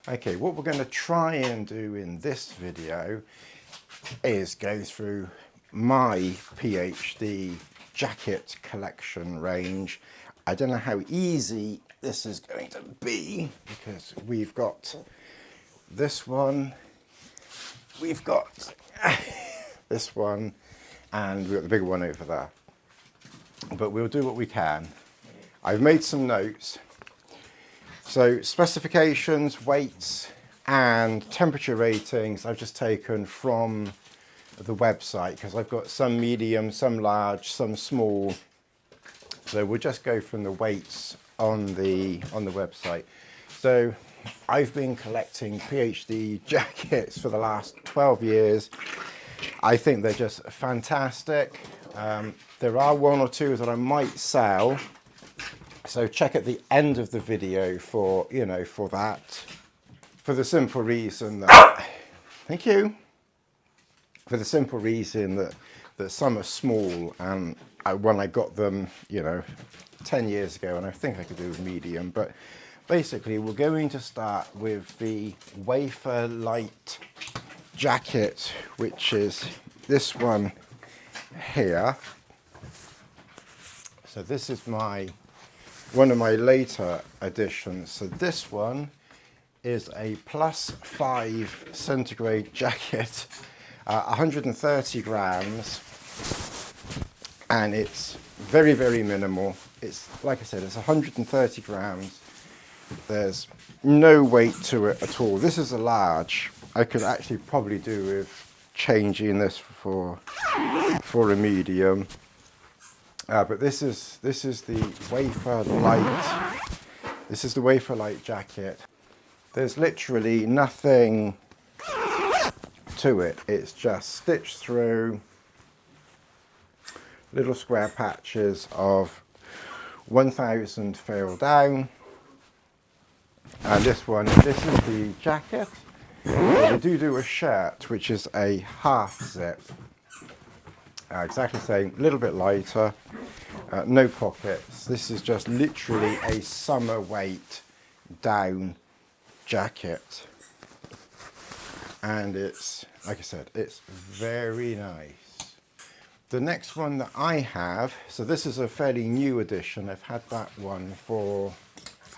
Okay, what we're going to try and do in this video is go through my PhD jacket collection range. I don't know how easy this is going to be because we've got this one, we've got this one, and we've got the bigger one over there. But we'll do what we can. I've made some notes. So specifications, weights, and temperature ratings I've just taken from the website because I've got some medium, some large, some small. So we'll just go from the weights on the website. So I've been collecting PhD jackets for the last 12 years. I think they're just fantastic. There are one or two that I might sell. So check at the end of the video for, for that. For the simple reason that, thank you. For the simple reason that some are small, and when I got them, 10 years ago, and I think I could do with medium, but basically we're going to start with the wafer light jacket, which is this one here. So this is one of my later editions. So this one is a +5 centigrade jacket, 130 grams, and it's very, very minimal. It's, like I said, it's 130 grams. There's no weight to it at all. This is a large. I could actually probably do with changing this for a medium. But this is the wafer light. This is the wafer light jacket. There's literally nothing to it. It's just stitched through little square patches of 1000 fill down. And this is the jacket. They do a shirt, which is a half zip. Exactly the same, a little bit lighter, no pockets. This is just literally a summer weight down jacket. And it's, like I said, it's very nice. The next one that I have, so this is a fairly new edition. I've had that one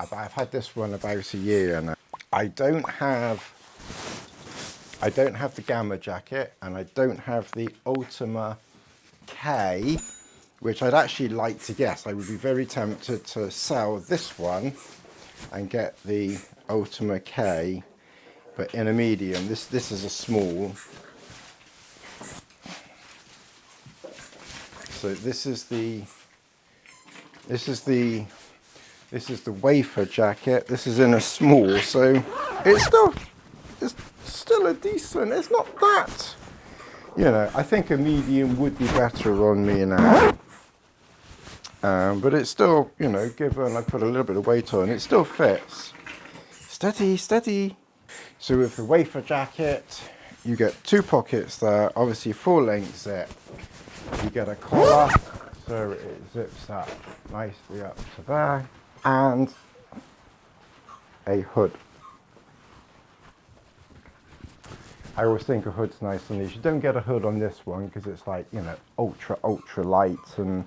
I've had this one about a year now. I don't have the Gamma jacket, and I don't have the Ultima K, which I'd actually like to guess. I would be very tempted to sell this one and get the Ultima K, but in a medium. This is a small. So this is the wafer jacket. This is in a small, so it's still a decent. It's not that. I think a medium would be better on me now. But it's still, given I put a little bit of weight on, it still fits. Steady, steady. So with the wafer jacket, you get 2 pockets there, obviously full length zip. You get a collar, so it zips up nicely up to there, and a hood. I always think a hood's nice on these. You don't get a hood on this one because it's like, ultra light, and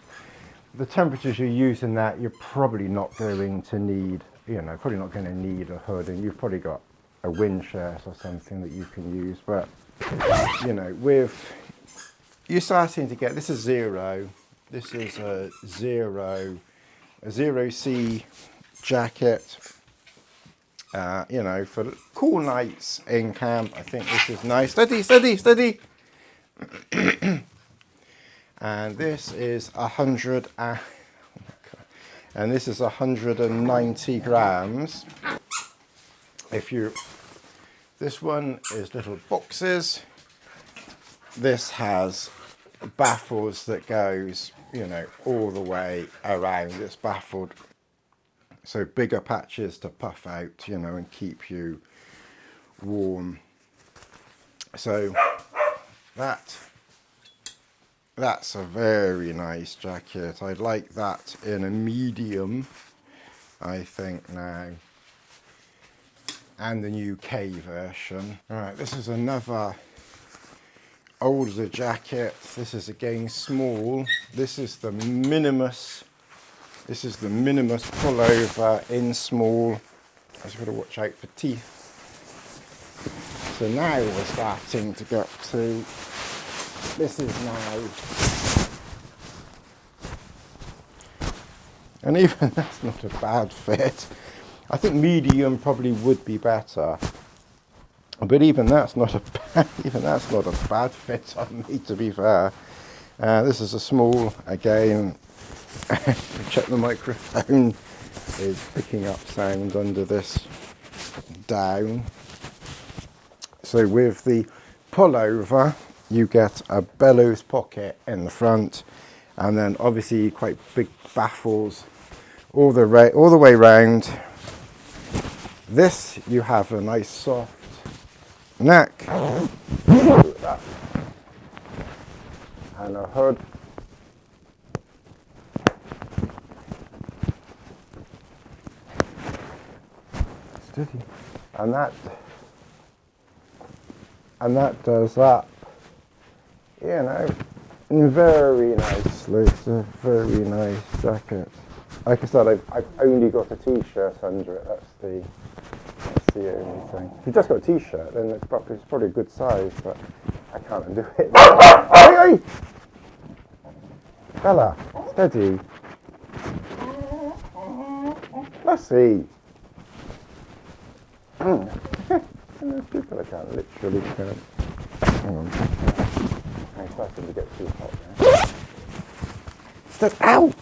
the temperatures you're using that, you're probably not going to need, probably not going to need a hood, and you've probably got a wind shirt or something that you can use. But, you're starting to get, this is zero. This is a zero C jacket. For cool nights in camp, I think this is nice. Steady, steady, steady. And this is 190 grams. This one is little boxes. This has baffles that goes, all the way around. It's baffled. So bigger patches to puff out, and keep you warm. So that's a very nice jacket. I'd like that in a medium, I think now. and the UK version. All right, this is another older jacket. This is again small. This is the Minimus. This is the Minimus pullover in small. I just got to watch out for teeth. So now we're starting to get to, this is now, and even that's not a bad fit. I think medium probably would be better, but even that's not a bad fit on me, to be fair. This is a small again. Check the microphone is picking up sound under this down. So with the pullover, you get a bellows pocket in the front, and then obviously quite big baffles all the way round. This, you have a nice soft neck and a hood. Steady. And that does that, you know, very nicely. It's a very nice jacket. Like I said, I've only got a t-shirt under it. That's the only thing. If you've just got a t-shirt, then it's probably a good size, but I can't undo it. Hey, hey! Bella, steady. Let's see. There's people I can't literally can't. Hang on. I'm starting to get too hot now. Step out!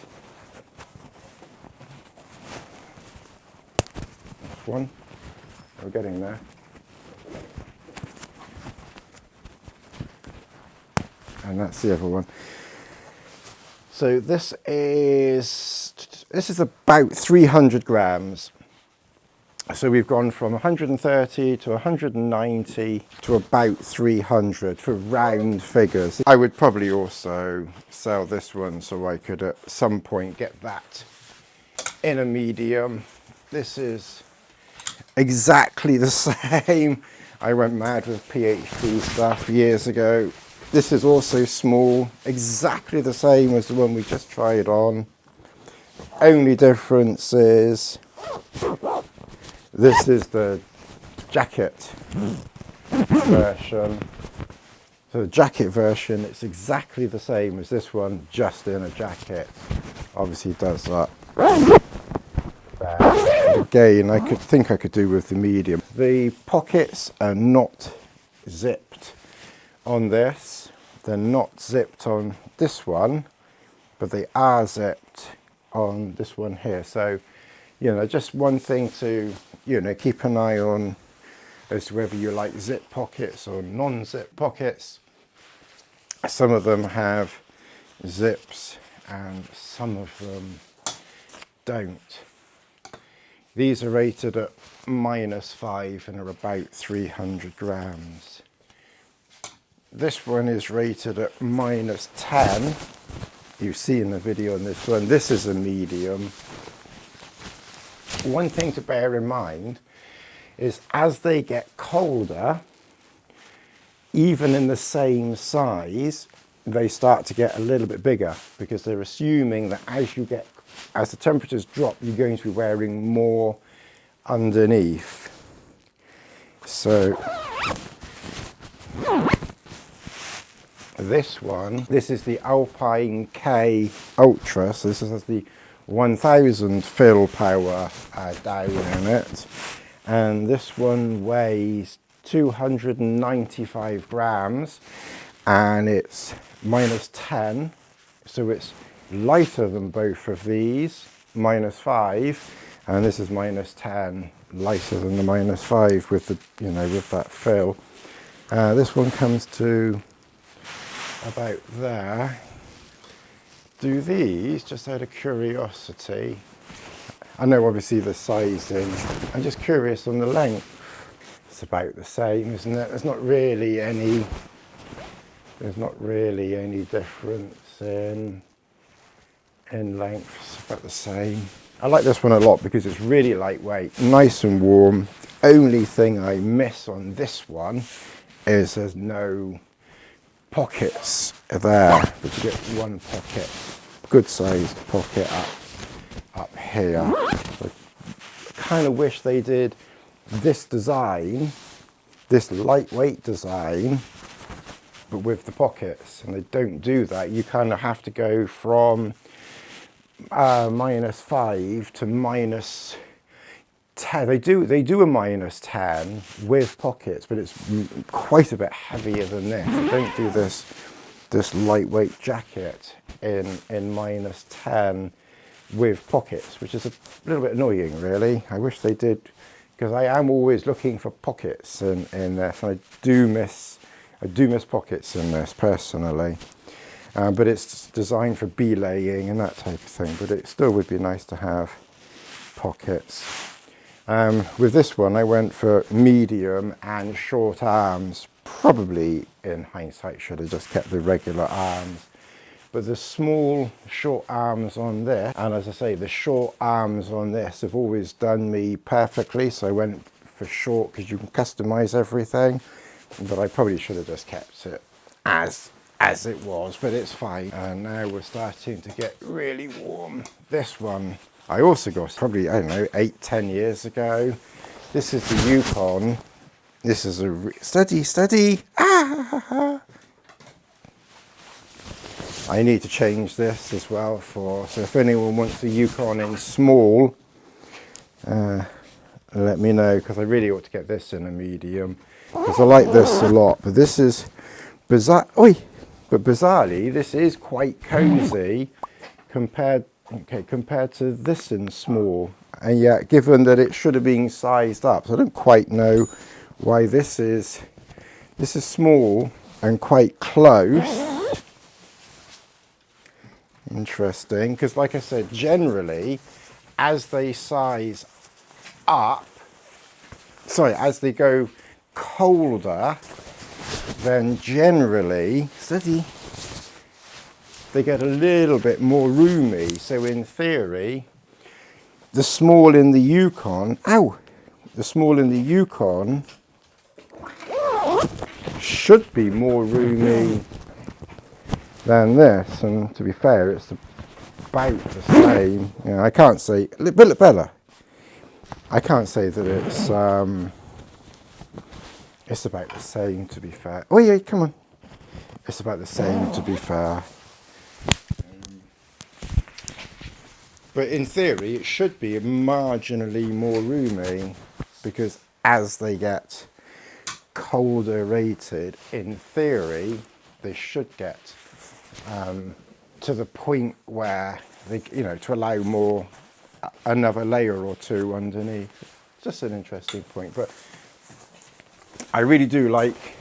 That's one. We're getting there. And that's the other one. So this is about 300 grams. So we've gone from 130 to 190 to about 300 for round figures. I would probably also sell this one so I could at some point get that in a medium. This is exactly the same. I went mad with PhD stuff years ago. This is also small, exactly the same as the one we just tried on. Only difference is this is the jacket version. So the jacket version, it's exactly the same as this one, just in a jacket. Obviously does that. Again, I could do with the medium. The pockets are not zipped on this. They're not zipped on this one, but they are zipped on this one here. So, you know, just one thing to, you know, keep an eye on as to whether you like zip pockets or non-zip pockets. Some of them have zips and some of them don't. These are rated at -5 and are about 300 grams. This one is rated at -10. You see in the video on this one, this is a medium. One thing to bear in mind is as they get colder, even in the same size, they start to get a little bit bigger because they're assuming that as the temperatures drop, you're going to be wearing more underneath. So this is the Alpine K Ultra, so this has the 1000 fill power down in it, and this one weighs 295 grams and it's -10, so it's lighter than both of these, -5, and this is -10, lighter than the -5 with the, you know, with that fill. This one comes to about there. Do these, just out of curiosity, I know obviously the sizing, I'm just curious on the length. It's about the same, isn't it? There's not really any difference in length. It's about the same. I like this one a lot because it's really lightweight, nice and warm. The only thing I miss on this one is there's no pockets there, but you get one pocket, good sized pocket up here. So I kind of wish they did this design, this lightweight design, but with the pockets, and they don't do that. You kind of have to go from -5 to -10. They do a -10 with pockets, but it's quite a bit heavier than this. They don't do this lightweight jacket in -10 with pockets, which is a little bit annoying, really. I wish they did, because I am always looking for pockets in this, and I do miss pockets in this personally. But it's designed for belaying and that type of thing, but it still would be nice to have pockets. With this one, I went for medium and short arms. Probably, in hindsight, should have just kept the regular arms. But the small, short arms on this, and as I say, the short arms on this have always done me perfectly, so I went for short because you can customize everything. But I probably should have just kept it as it was, but it's fine. And now we're starting to get really warm. This one I also got probably, I don't know, 8-10 years ago. This is the Yukon. This is a steady. I need to change this as well so if anyone wants a Yukon in small, let me know, because I really ought to get this in a medium, because I like this a lot. But this is bizarre. But bizarrely, this is quite cozy compared to this in small. And yet, given that it should have been sized up, so I don't quite know why this is small and quite close. Interesting, because like I said, generally, as they size up, as they go colder, then generally, they get a little bit more roomy. So in theory, the small in the Yukon, should be more roomy than this. And to be fair, it's about the same. You know, I can't say, Bella, I can't say that it's about the same, to be fair. Oh yeah, come on. It's about the same, to be fair. But in theory, it should be marginally more roomy, because as they get colder rated, in theory, they should get to the point where they, to allow more, another layer or two underneath. Just an interesting point. But I really do like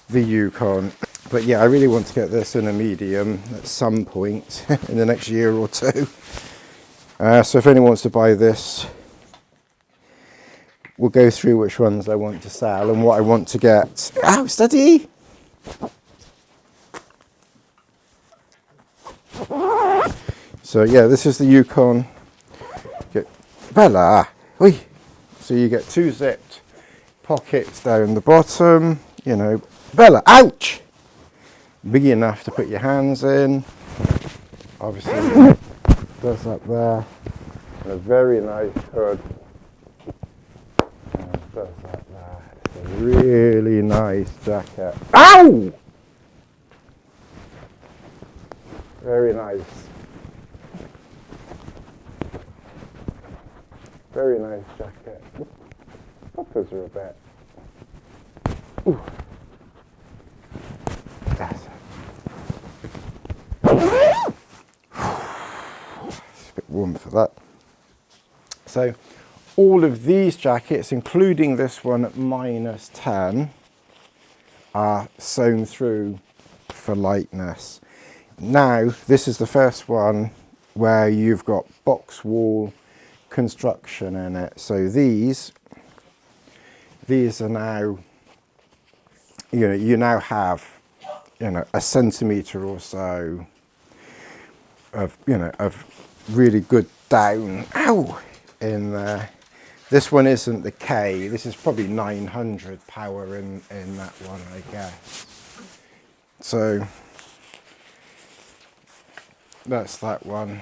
the Yukon. But yeah, I really want to get this in a medium at some point in the next year or two. So if anyone wants to buy this, we'll go through which ones I want to sell and what I want to get. Ow, steady! So yeah, this is the Yukon. Bella! Oi. So you get 2 zipped pockets down the bottom, Bella, ouch! Big enough to put your hands in. Obviously, that's up there. And a very nice hood. And that's up there. It's a really nice jacket. Ow! Very nice. Very nice jacket. Poppers are a bit. Ooh. That's it. It's a bit warm for that. So all of these jackets, including this one at -10, are sewn through for lightness. Now, this is the first one where you've got box wall construction in it. So these are now, you now have, a centimetre or so of, of really good down, ow, in there. This one isn't the K, this is probably 900 power in that one, I guess. So that's that one.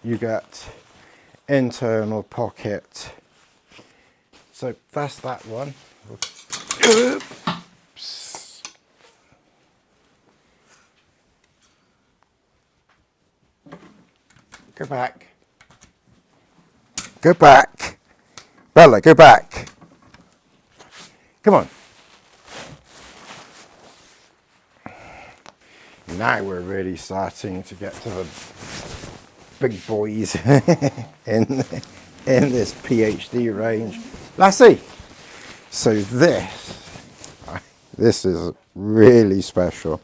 You get internal pocket. So that's that one. Oops. Go back. Go back. Bella, go back. Come on. Now we're really starting to get to the big boys in this PhD range. Lassie. So this is really special.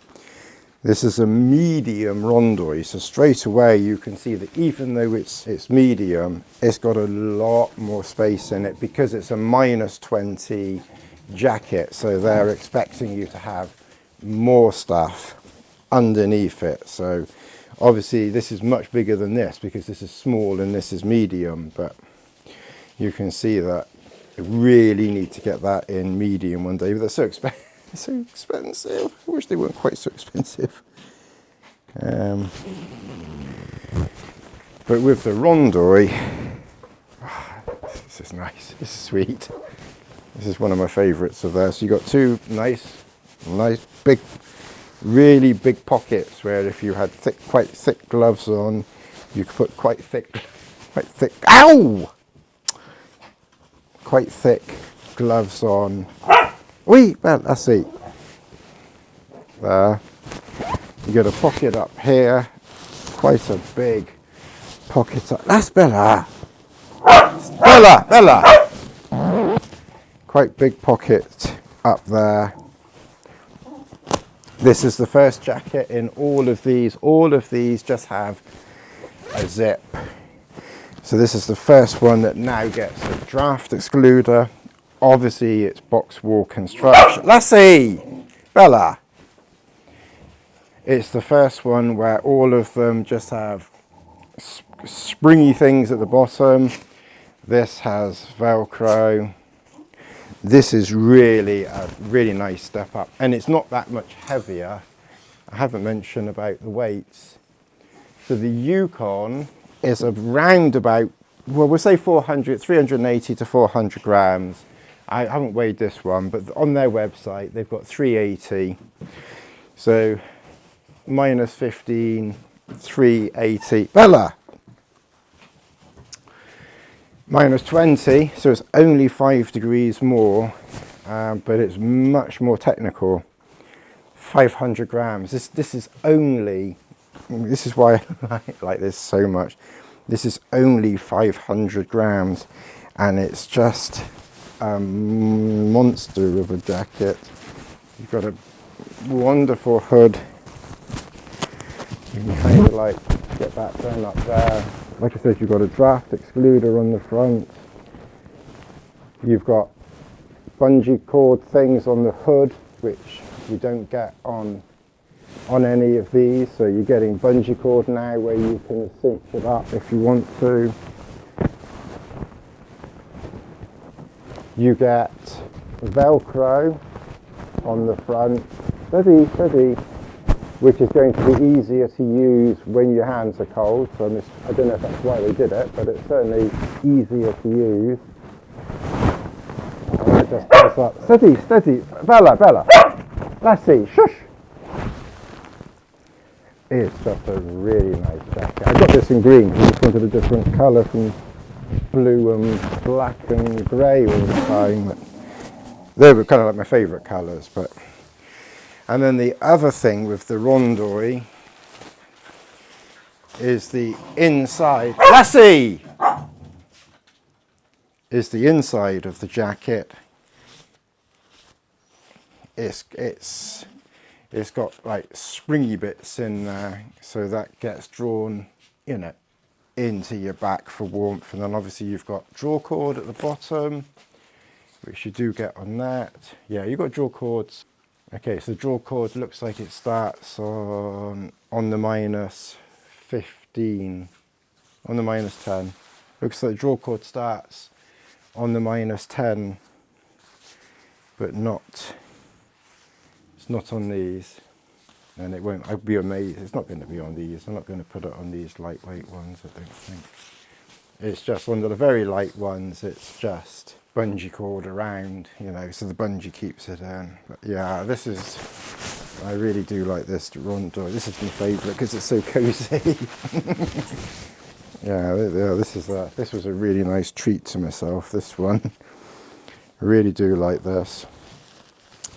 This is a medium rondoy, so straight away you can see that even though it's medium, it's got a lot more space in it because it's a -20 jacket, so they're expecting you to have more stuff underneath it. So obviously this is much bigger than this because this is small and this is medium, but you can see that I really need to get that in medium one day, but they're so expensive. So expensive. I wish they weren't quite so expensive. But with the rondoy, this is nice. This is sweet. This is one of my favourites of theirs. So you got two nice, big, really big pockets where if you had quite thick gloves on, you could put quite thick. Ow! Quite thick gloves on. Wait, well, let's see. There. You get a pocket up here, quite a big pocket up. That's Bella. Bella. Quite big pocket up there. This is the first jacket in all of these. All of these just have a zip. So this is the first one that now gets a draft excluder. Obviously it's box wall construction. Lassie! Bella! It's the first one where all of them just have springy things at the bottom. This has Velcro. This is really a really nice step up, and it's not that much heavier. I haven't mentioned about the weights. So the Yukon is around about, well, we'll say 380 to 400 grams. I haven't weighed this one, but on their website they've got 380. So -15, 380. Bella! -20, so it's only 5 degrees more, but it's much more technical. 500 grams. This is only, this is why I like this so much. This is only 500 grams, and it's just a monster of a jacket. You've got a wonderful hood. You can kind of like get that down up there. Like I said, you've got a draft excluder on the front. You've got bungee cord things on the hood, which you don't get on any of these. So you're getting bungee cord now where you can cinch it up if you want to. You get Velcro on the front. Steady. Which is going to be easier to use when your hands are cold. So I don't know if that's why they did it, but it's certainly easier to use. And it just does that. Steady. Bella. Lassie, shush. It's just a really nice jacket. I got this in green because I just wanted a different colour from blue and black and grey all the time. But they were kind of like my favourite colours, but. And then the other thing with the rondoy is the inside. Lassie! Is the inside of the jacket. It's got like springy bits in there, so that gets drawn, into your back for warmth. And then obviously you've got draw cord at the bottom, which you do get on that. Yeah, you've got draw cords. Okay, so the draw cord looks like it starts on the -15, on the -10. Looks like the draw cord starts on the -10, but not, it's not on these. And it won't, I'd be amazed, it's not going to be on these. I'm not going to put it on these lightweight ones, I don't think. It's just one of the very light ones, it's just bungee cord around, you know, so the bungee keeps it in. But yeah, this is, I really do like this rondoy. This is my favourite because it's so cosy. Yeah, this was a really nice treat to myself, this one. I really do like this.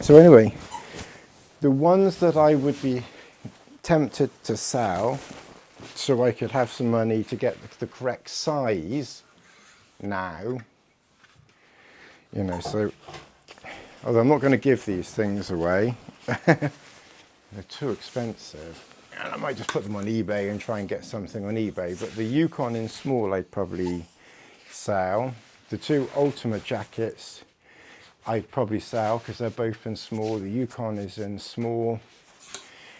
So anyway, the ones that I would be tempted to sell so I could have some money to get the correct size now, you know, so, although I'm not going to give these things away, they're too expensive, and I might just put them on eBay and try and get something on eBay, but the Yukon in small I'd probably sell. The two Ultima jackets I'd probably sell because they're both in small. The Yukon is in small,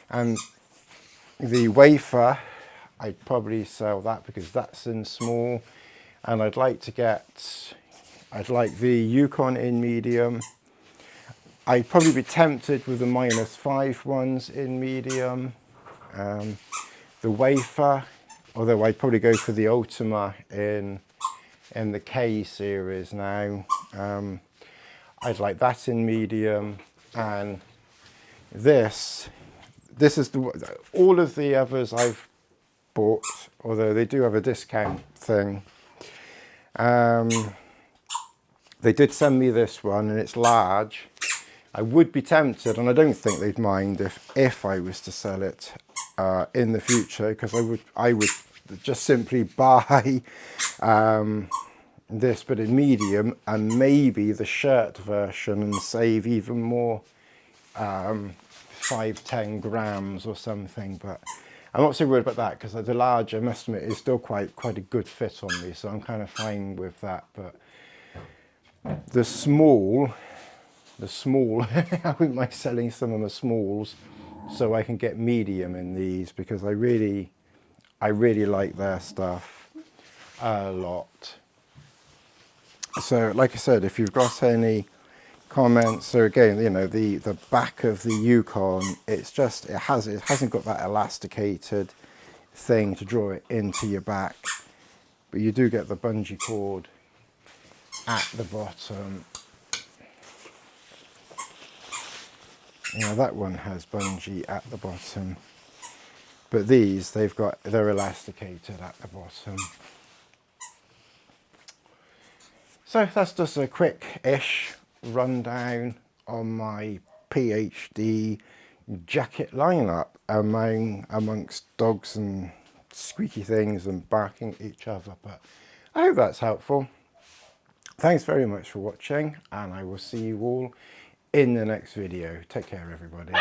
and the wafer I'd probably sell that because that's in small, and I'd like the Yukon in medium. I'd probably be tempted with the -5 ones in medium. The wafer, although I'd probably go for the Ultima in the K series now. I'd like that in medium, and this is all of the others I've bought, although they do have a discount thing. They did send me this one, and it's large. I would be tempted, and I don't think they'd mind if I was to sell it in the future, because I would just simply buy this, but in medium, and maybe the shirt version, and save even more, 5-10 grams or something. But I'm not so worried about that because the large, I must admit, is still quite a good fit on me, so I'm kind of fine with that. But the small, I wouldn't mind selling some of the smalls so I can get medium in these, because I really like their stuff a lot. So like I said, if you've got any comments, so again, you know, the back of the Yukon, it hasn't got that elasticated thing to draw it into your back, but you do get the bungee cord at the bottom. You know, that one has bungee at the bottom, but these, they're elasticated at the bottom. So that's just a quick-ish rundown on my PhD jacket lineup amongst dogs and squeaky things and barking at each other. But I hope that's helpful. Thanks very much for watching, and I will see you all in the next video. Take care, everybody.